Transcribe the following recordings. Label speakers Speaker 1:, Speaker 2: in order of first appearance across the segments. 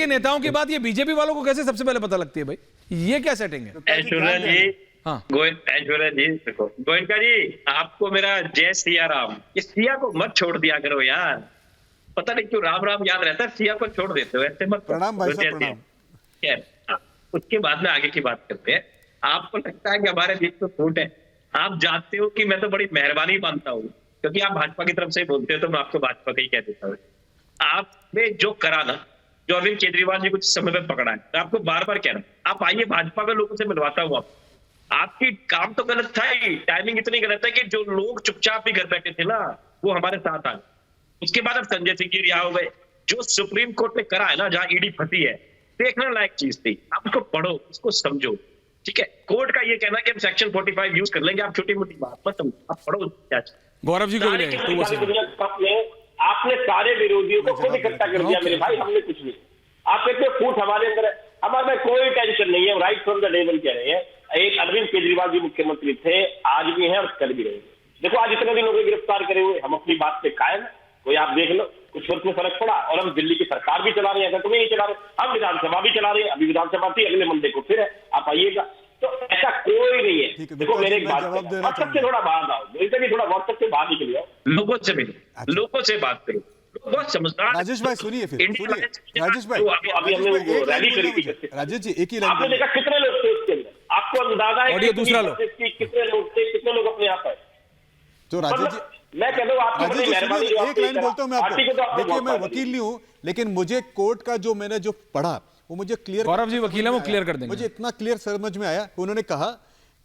Speaker 1: नेताओं की बात ये बीजेपी वालों को कैसे सबसे पहले पता लगती है भाई? ये क्या सेटिंग है?
Speaker 2: ऐश्वर्या जी,
Speaker 1: हाँ
Speaker 2: ऐश्वर्या जी देखो, गोयनका जी आपको मेरा जय सिया राम, ये सिया को मत छोड़ दिया करो यार, पता नहीं क्यों राम राम याद रहता है, सिया को छोड़ देते हो, ऐसे मत।
Speaker 3: प्रणाम भाई साहब, प्रणाम।
Speaker 2: खैर, उसके बाद में आगे की बात करते हैं। आपको लगता है कि हमारे बीच में फूट है, आप जानते हो कि मैं तो बड़ी मेहरबानी मानता हूँ, क्योंकि आप भाजपा की तरफ से बोलते हो तो मैं आपको भाजपा का ही कह देता हूँ। आपने जो करा ना, जो अरविंद केजरीवाल जी कुछ समय में पकड़ा है, मैं आपको बार बार कह रहा हूँ, आप आइए भाजपा के लोगों से मिलवाता हूँ आपकी काम तो गलत था ही, टाइमिंग इतनी गलत है कि जो लोग चुपचाप भी घर बैठे थे ना, वो हमारे साथ आ गए। उसके बाद अब संजय सिंह जी रिहा हो गए। जो सुप्रीम कोर्ट ने करा है ना, जहां ईडी फंसी है, देखने लायक चीज थी। आप उसको पढ़ो, उसको समझो, ठीक है। कोर्ट का ये कहना कि हम सेक्शन 45 यूज कर लेंगे, आप छोटी मोटी बात मत समझो, आप पढ़ो क्या।
Speaker 1: गौरव जी को भी
Speaker 4: आपने सारे विरोधियों को खुद इकट्ठा कर दिया मेरे भाई, हमने कुछ नहीं। आप कहते फूट हमारे अंदर है, हमारे में कोई टेंशन नहीं है, राइट फ्रॉम द टेबल कह रहे हैं। एक अरविंद केजरीवाल जी मुख्यमंत्री थे, आज भी हैं और कल भी रहेंगे। देखो आज इतने दिनों को गिरफ्तार करे हुए, हम अपनी बात पे कायम है। कोई आप देख लो, कुछ वक्त में फर्क पड़ा और हम दिल्ली की सरकार भी चला रहे हैं, तुम्हें नहीं चला रहे, हम विधानसभा भी चला रहे हैं। अभी विधानसभा थी, अगले मंडे को फिर है, आप आइएगा। तो ऐसा कोई नहीं है। देखो मेरे एक बात व्हाट्सएप से थोड़ा बाहर आओ, भी थोड़ा व्हाट्सएप से बाहर निकल जाओ, लोगों से मिलो, लोगों से बात करो, बहुत समझदार।
Speaker 3: राजेश भाई सुनिए, फिर सुनिए राजेश भाई,
Speaker 4: अभी हमने वो रैली करी थी।
Speaker 3: राजेश जी एक ही लाइन,
Speaker 4: आपने देखा कितने लोग थे उसके अंदर, आपको अंदाजा है
Speaker 1: ऑडियो दूसरा लो,
Speaker 4: कितने लोग थे, कितने लोग अपने यहाँ आए।
Speaker 3: तो राजेश जी
Speaker 4: मैं कहता हूँ आपकी बड़ी मेहरबानी,
Speaker 3: एक लाइन बोलता हूँ मैं आपको। देखिए मैं वकील नहीं हूँ, लेकिन मुझे कोर्ट का जो मैंने जो पढ़ा वो मुझे क्लियर,
Speaker 1: गौरव जी वकील है, वो क्लियर कर देंगे।
Speaker 3: मुझे इतना क्लियर समझ में आया, उन्होंने कहा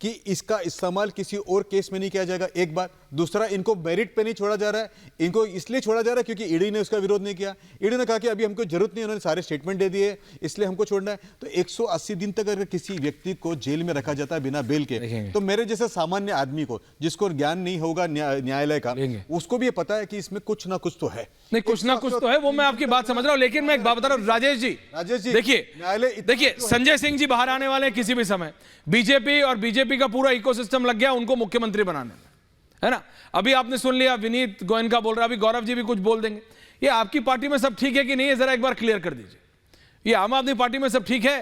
Speaker 3: कि इसका इस्तेमाल किसी और केस में नहीं किया जाएगा, एक बात। दूसरा, इनको मेरिट पे नहीं छोड़ा जा रहा है, इनको इसलिए छोड़ा जा रहा है क्योंकि ईडी ने उसका विरोध नहीं किया। ईडी ने कहा कि अभी हमको जरूरत नहीं है, उन्होंने सारे स्टेटमेंट दे दिए, इसलिए हमको छोड़ना है। तो 180 दिन तक अगर किसी व्यक्ति को जेल में रखा जाता है बिना बेल के, तो मेरे जैसे सामान्य आदमी को, जिसको ज्ञान नहीं होगा न्यायालय का, उसको भी ये पता है कि इसमें कुछ ना कुछ तो है।
Speaker 1: नहीं, कुछ ना कुछ तो है, वो मैं आपकी बात समझ रहा हूं, लेकिन मैं एक बात बता रहा हूं राजेश जी, देखिए संजय सिंह जी बाहर आने वाले हैं किसी भी समय। बीजेपी और बीजेपी का पूरा इकोसिस्टम लग गया उनको मुख्यमंत्री बनाने में, है ना। अभी आपने सुन लिया विनीत गोयनका बोल रहा है, अभी गौरव जी भी कुछ बोल देंगे। ये आपकी पार्टी में सब ठीक है कि नहीं है, जरा एक बार क्लियर कर दीजिए। ये आम आदमी पार्टी में सब ठीक है?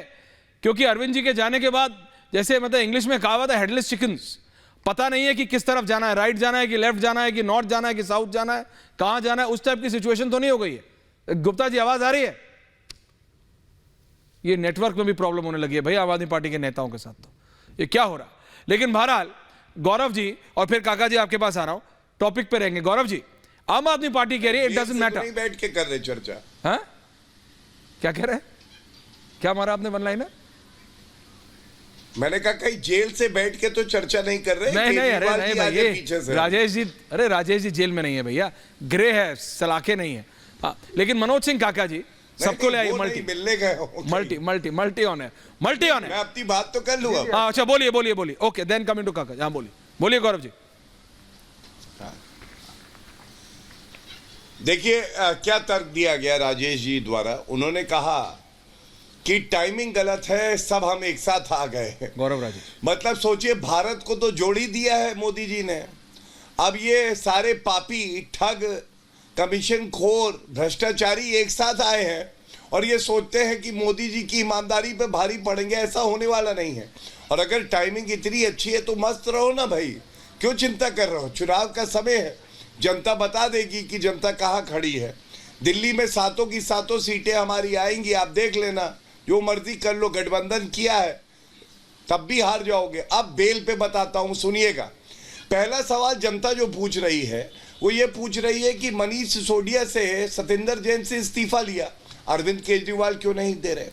Speaker 1: क्योंकि अरविंद जी के जाने के बाद, जैसे मतलब इंग्लिश में कहावत है हेडलेस चिकन्स, पता नहीं है कि किस तरफ जाना है, राइट जाना है कि लेफ्ट जाना है कि नॉर्थ जाना है कि साउथ जाना है, कहां जाना है, उस टाइप की सिचुएशन तो नहीं हो गई है। गुप्ता जी आवाज आ रही है? ये नेटवर्क में भी प्रॉब्लम होने लगी है भाई आम आदमी पार्टी के नेताओं के साथ, तो ये क्या हो रहा। लेकिन बहरहाल गौरव जी और फिर काका जी आपके पास आ रहा हूं, टॉपिक पे रहेंगे। गौरव जी, आम आदमी पार्टी कह रही है इट डजंट मैटर,
Speaker 5: नहीं बैठ के कर रहे चर्चा।
Speaker 1: हाँ क्या कह रहे हैं, क्या मारा आपने वन लाइनर?
Speaker 5: मैंने कहा कहीं जेल से बैठ के तो चर्चा नहीं कर रहे।
Speaker 1: नहीं नहीं, अरे नहीं भैया
Speaker 5: पीछे से
Speaker 1: राजेश जी, अरे राजेश जी जेल में नहीं है भैया, ग्रे है, सलाखे नहीं है। हाँ, लेकिन मनोज सिंह काका जी सबको ले आइए,
Speaker 5: मिलने गए,
Speaker 1: मल्टी ऑन है। मैं
Speaker 5: अपनी बात तो कर लूंगा।
Speaker 1: हाँ अच्छा, बोलिए ओके, देन कमिंग टू काका। हाँ बोलिए गौरव जी।
Speaker 5: देखिए क्या तर्क दिया गया राजेश जी द्वारा, उन्होंने कहा कि टाइमिंग गलत है, सब हम एक साथ आ गए।
Speaker 1: गौरव राजेश,
Speaker 5: मतलब सोचिए, भारत को तो जोड़ ही दिया है मोदी जी ने। अब ये सारे पापी, ठग, कमीशन खोर, भ्रष्टाचारी एक साथ आए हैं और ये सोचते हैं कि मोदी जी की ईमानदारी पे भारी पड़ेंगे। ऐसा होने वाला नहीं है। और अगर टाइमिंग इतनी अच्छी है तो मस्त रहो ना भाई, क्यों चिंता कर रहे हो? चुनाव का समय है, जनता बता देगी कि जनता कहाँ खड़ी है। दिल्ली में 7 की 7 सीटें हमारी आएंगी, आप देख लेना, जो मर्जी कर लो। गठबंधन किया है तब भी हार जाओगे। अब बेल पे बताता हूं, सुनिएगा। पहला सवाल जनता जो पूछ रही है वो ये पूछ रही है कि मनीष सिसोदिया से सत्येंद्र जैन से इस्तीफा लिया, अरविंद केजरीवाल क्यों नहीं दे रहे?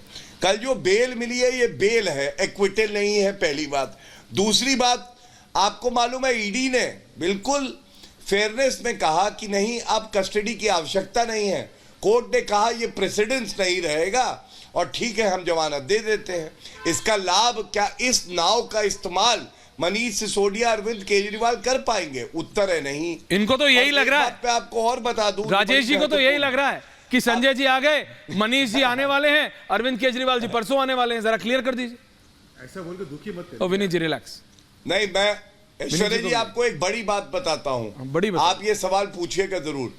Speaker 5: कल जो बेल मिली है ये बेल है, एक्विटल नहीं है, पहली बात। दूसरी बात, आपको मालूम है ईडी ने बिल्कुल फेयरनेस में कहा कि नहीं, अब कस्टडी की आवश्यकता नहीं है। कोर्ट ने कहा ये प्रेसिडेंस नहीं रहेगा और ठीक है हम जमानत दे देते हैं। इसका लाभ क्या इस नाव का इस्तेमाल मनीष सिसोदिया, अरविंद केजरीवाल कर पाएंगे? उत्तर है नहीं।
Speaker 1: इनको तो यही लग रहा है।
Speaker 5: पे आपको और बता दूं,
Speaker 1: राजेश जी को तो यही लग रहा है कि संजय जी आ गए, मनीष जी आने वाले हैं, अरविंद केजरीवाल जी परसों आने वाले हैं। जरा क्लियर कर दीजिए।
Speaker 3: ऐसा बोल के दुखी मत
Speaker 1: करिए। विनीत जी रिलैक्स।
Speaker 5: नहीं, मैं ऐश्वर्या जी आपको एक बड़ी बात बताता हूं,
Speaker 1: बड़ी बात।
Speaker 5: आप ये सवाल पूछिएगा जरूर।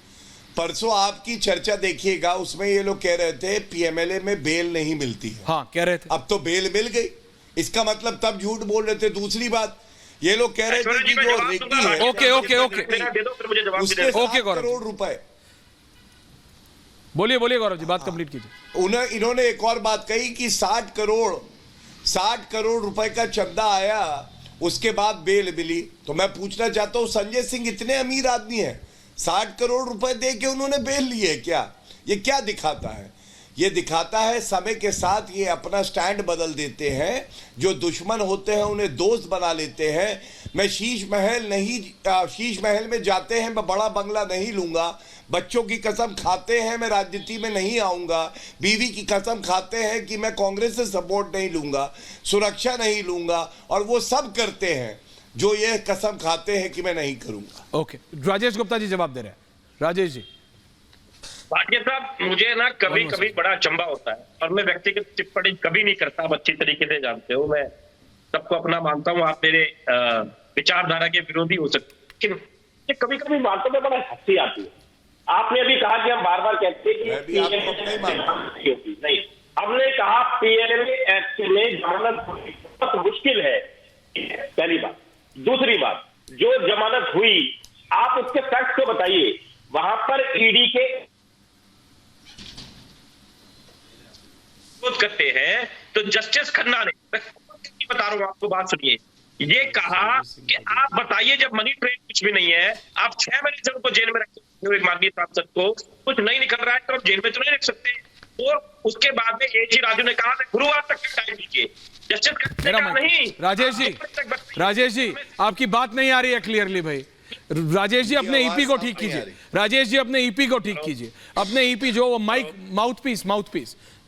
Speaker 5: परसों आपकी चर्चा देखिएगा, उसमें ये लोग कह रहे थे पीएमएलए में बेल नहीं मिलती है।
Speaker 1: हाँ कह रहे थे।
Speaker 5: अब तो बेल मिल गई, इसका मतलब तब झूठ बोल रहे थे। दूसरी बात, ये लोग कह रहे थे कि जो रेड्डी है,
Speaker 1: ओके, ओके, ओके।
Speaker 2: दे दो, फिर मुझे जवाब
Speaker 5: उसके
Speaker 2: दे दो।
Speaker 1: 7
Speaker 5: करोड़ रुपए।
Speaker 1: बोलिए बोलिए गौरव जी, बात कंप्लीट कीजिए।
Speaker 5: इन्होंने एक और बात कही कि 60 करोड़ रुपए का चंदा आया, उसके बाद बेल मिली। तो मैं पूछना चाहता हूं, संजय सिंह इतने अमीर आदमी हैं, 60 करोड़ रुपए दे के उन्होंने बेल ली है क्या? ये क्या दिखाता है? ये दिखाता है समय के साथ ये अपना स्टैंड बदल देते हैं, जो दुश्मन होते हैं उन्हें दोस्त बना लेते हैं। मैं शीश महल में जाते हैं, मैं बड़ा बंगला नहीं लूंगा। बच्चों की कसम खाते हैं मैं राजनीति में नहीं आऊंगा। बीवी की कसम खाते हैं कि मैं कांग्रेस से सपोर्ट नहीं लूंगा, सुरक्षा नहीं लूंगा, और वो सब करते हैं जो ये कसम खाते हैं कि मैं नहीं करूंगा।
Speaker 1: ओके, राजेश गुप्ता जी जवाब दे रहे हैं। राजेश जी।
Speaker 2: भाटिया साहब, मुझे ना कभी कभी बड़ा अचंभा होता है, और मैं व्यक्तिगत टिप्पणी कभी नहीं करता, आप अच्छी तरीके से जानते हो। मैं सबको अपना मानता हूँ, आप मेरे विचारधारा के विरोधी हो सकते, लेकिन
Speaker 4: कभी कभी बातों में बड़ा हंसी आती है। आपने अभी कहा कि हम बार बार कहते हैं
Speaker 5: मैं
Speaker 4: कि
Speaker 5: भी आपको नहीं मानता।
Speaker 4: नहीं, हमने कहा पीएलएलए एक्ट में जमानत बहुत मुश्किल है, पहली बात। दूसरी बात, जो जमानत हुई, आप उसके फैक्ट को बताइए। वहां पर ईडी के
Speaker 2: करते हैं, तो जस्टिस खन्ना ने, मैं बता रहा हूं आपको, बात सुनिए, ये कहा कि आप बताइए, जब मनी ट्रेन कुछ भी नहीं है, आप 6 महीने से उनको जेल में रख सकते हो, एक माननीय सांसद को कुछ नहीं निकल रहा है तो आप जेल में तो नहीं रख सकते। और उसके बाद में एजी राजू ने कहा गुरुवार तक का टाइम दीजिए। जस्टिस नहीं,
Speaker 1: राजेश जी आपकी बात नहीं आ रही है क्लियरली भाई। राजेश जी अपने ईपी को ठीक कीजिए। राजेश जी अपने ईपी को ठीक कीजिए। अपने ईपी जो वो माइक माउथपीस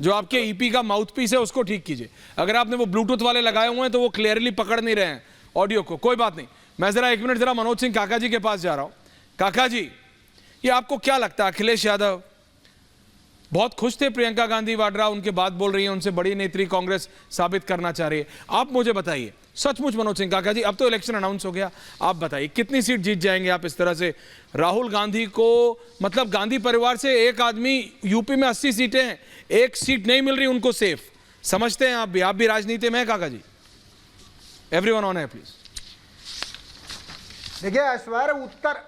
Speaker 1: जो आपके ईपी का माउथपीस है उसको ठीक कीजिए। अगर आपने वो ब्लूटूथ वाले लगाए हुए हैं तो वो क्लियरली पकड़ नहीं रहे हैं ऑडियो को। कोई बात नहीं, मैं जरा 1 मिनट जरा मनोज सिंह काका जी के पास जा रहा हूं। काका जी, ये आपको क्या लगता है, अखिलेश यादव बहुत खुश थे प्रियंका गांधी वाड्रा उनके बात बोल रही है, उनसे बड़ी नेत्री कांग्रेस साबित करना चाह रही है। आप मुझे बताइए सचमुच मनोज सिंह काका जी, अब तो इलेक्शन अनाउंस हो गया, आप बताइए कितनी सीट जीत जाएंगे आप इस तरह से? राहुल गांधी को, मतलब गांधी परिवार से एक आदमी, यूपी में 80 सीटें हैं, एक सीट नहीं मिल रही उनको सेफ, समझते हैं आप भी राजनीति में है काका जी? एवरीवन ऑन है प्लीज।
Speaker 6: देखिए ऐश्वर्य,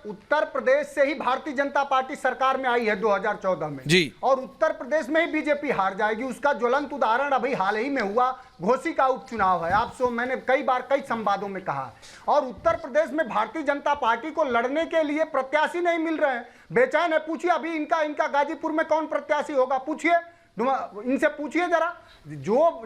Speaker 6: उत्तर प्रदेश से ही भारतीय जनता पार्टी सरकार में आई है 2014 में
Speaker 1: जी,
Speaker 6: और उत्तर प्रदेश में ही बीजेपी हार जाएगी। उसका ज्वलंत उदाहरण अभी हाल ही में हुआ, घोसी का उपचुनाव है। आपसे मैंने कई बार कई संवादों में कहा। और उत्तर प्रदेश में भारतीय जनता पार्टी को लड़ने के लिए प्रत्याशी नहीं मिल रहे हैं, बेचैन है। पूछिए अभी इनका गाजीपुर में कौन प्रत्याशी होगा, पूछिए इनसे, पूछिए जरा।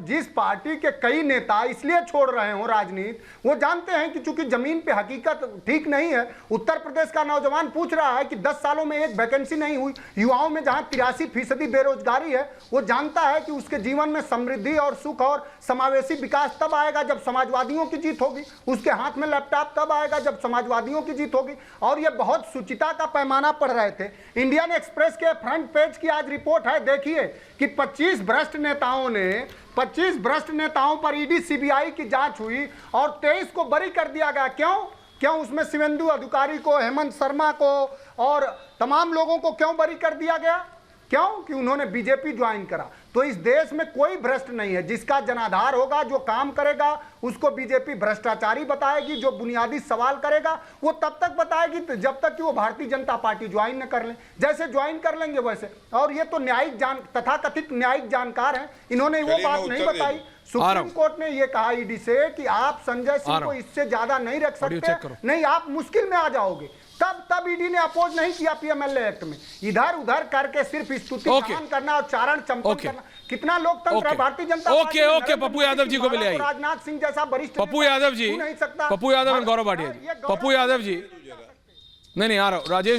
Speaker 6: जिस पार्टी के कई नेता इसलिए छोड़ रहे हो राजनीति, वो जानते हैं कि चूंकि जमीन पे हकीकत ठीक नहीं है। उत्तर प्रदेश का नौजवान पूछ रहा है कि 10 सालों में एक वैकेंसी नहीं हुई, युवाओं में जहां 83% बेरोजगारी है, वो जानता है कि उसके जीवन में समृद्धि और सुख और समावेशी विकास तब आएगा जब समाजवादियों की जीत होगी। उसके हाथ में लैपटॉप तब आएगा जब समाजवादियों की जीत होगी। और ये बहुत सुचिता का पैमाना पढ़ रहे थे। इंडियन एक्सप्रेस के फ्रंट पेज की आज रिपोर्ट है, देखिए कि 25 भ्रष्ट नेताओं पर ईडी सीबीआई की जांच हुई और 23 को बरी कर दिया गया। क्यों उसमें शिवेंदु अधिकारी को, हेमंत शर्मा को और तमाम लोगों को क्यों बरी कर दिया गया? क्यों कि उन्होंने बीजेपी ज्वाइन करा। तो इस देश में कोई भ्रष्ट नहीं है। जिसका जनाधार होगा, जो काम करेगा, उसको बीजेपी भ्रष्टाचारी बताएगी। जो बुनियादी सवाल करेगा वो तब तक बताएगी जब तक कि वो भारतीय जनता पार्टी ज्वाइन न कर लें। जैसे ज्वाइन कर लेंगे वैसे। और ये तो तथाकथित न्यायिक जानकार हैं, इन्होंने वो बात नहीं बताई। सुप्रीम कोर्ट ने ये कहा ईडी से कि आप संजय सिंह को इससे ज्यादा नहीं रख सकते, नहीं आप मुश्किल में आ जाओगे। तब ईडी ने अपोज नहीं किया पीएमएलए एक्ट में। इधर उधर करके सिर्फ स्तुति करना और चारण चंपन करना, कितना लोकतंत्र है भारतीय जनता पार्टी।
Speaker 1: ओके, पप्पू यादव जी को भी ले आइए।
Speaker 6: राजनाथ सिंह जैसा वरिष्ठ
Speaker 1: पप्पू यादव जी, पप्पू यादव और गौरव भाटिया जी, पप्पू यादव जी, नहीं आ रहा हूं। राजेश